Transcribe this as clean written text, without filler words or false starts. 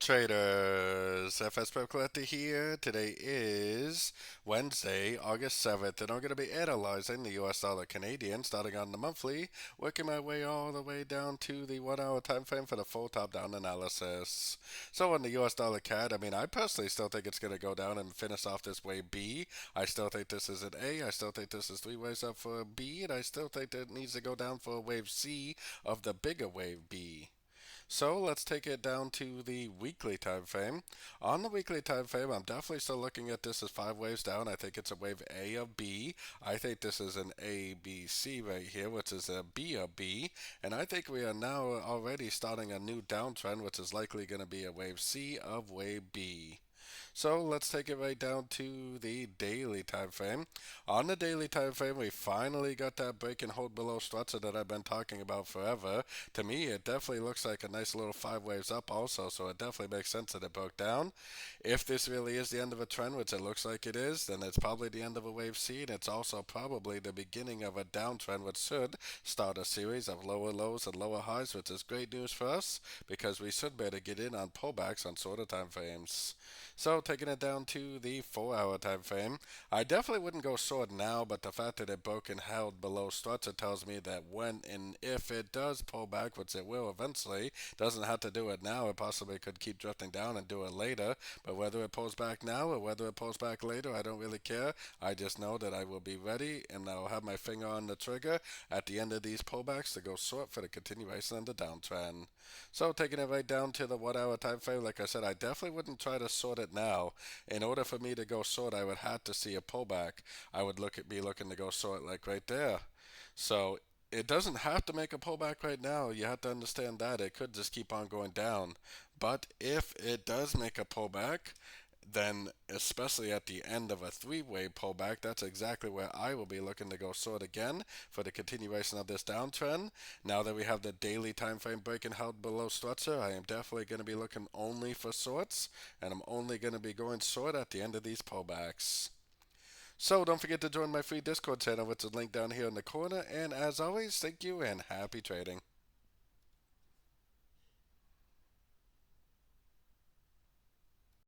Traders, FX Pip Collector here. Today is Wednesday, August 7th, and I'm going to be analyzing the US dollar Canadian starting on the monthly, working my way all the way down to the 1 hour time frame for the full top down analysis. So on the US dollar CAD, I personally still think it's going to go down and finish off this wave B. I still think this is an A. I still think this is three waves up for a B, and I still think that it needs to go down for a wave C of the bigger wave B. So let's take it down to the weekly time frame. On the weekly time frame, I'm definitely still looking at this as five waves down. I think it's a wave A of B. I think this is an A, B, C right here, which is a B of B. And I think we are now already starting a new downtrend, which is likely going to be a wave C of wave B. So let's take it right down to the daily time frame. On the daily time frame, we finally got that break and hold below structure that I've been talking about forever. To me, it definitely looks like a nice little five waves up also, so it definitely makes sense that it broke down. If this really is the end of a trend, which it looks like it is, then it's probably the end of a wave C, and it's also probably the beginning of a downtrend, which should start a series of lower lows and lower highs, which is great news for us because we should better get in on pullbacks on shorter time frames. So taking it down to the 4 hour time frame, I definitely wouldn't go short now, but the fact that it broke and held below structure tells me that when and if it does pull back, which it will eventually, doesn't have to do it now. It possibly could keep drifting down and do it later. But whether it pulls back now or whether it pulls back later, I don't really care. I just know that I will be ready and I'll have my finger on the trigger at the end of these pullbacks to go short for the continuation of the downtrend. So taking it right down to the 1 hour time frame, like I said, I definitely wouldn't try to short it now. In order for me to go short, I would have to see a pullback. I would be looking to go short like right there. So it doesn't have to make a pullback right now. You have to understand that it could just keep on going down. But if it does make a pullback, then especially at the end of a three-way pullback, that's exactly where I will be looking to go short again for the continuation of this downtrend. Now that we have the daily time frame break and held below structure, I am definitely going to be looking only for shorts, and I'm only going to be going short at the end of these pullbacks. So don't forget to join my free Discord channel, which is linked down here in the corner. And as always, thank you and happy trading.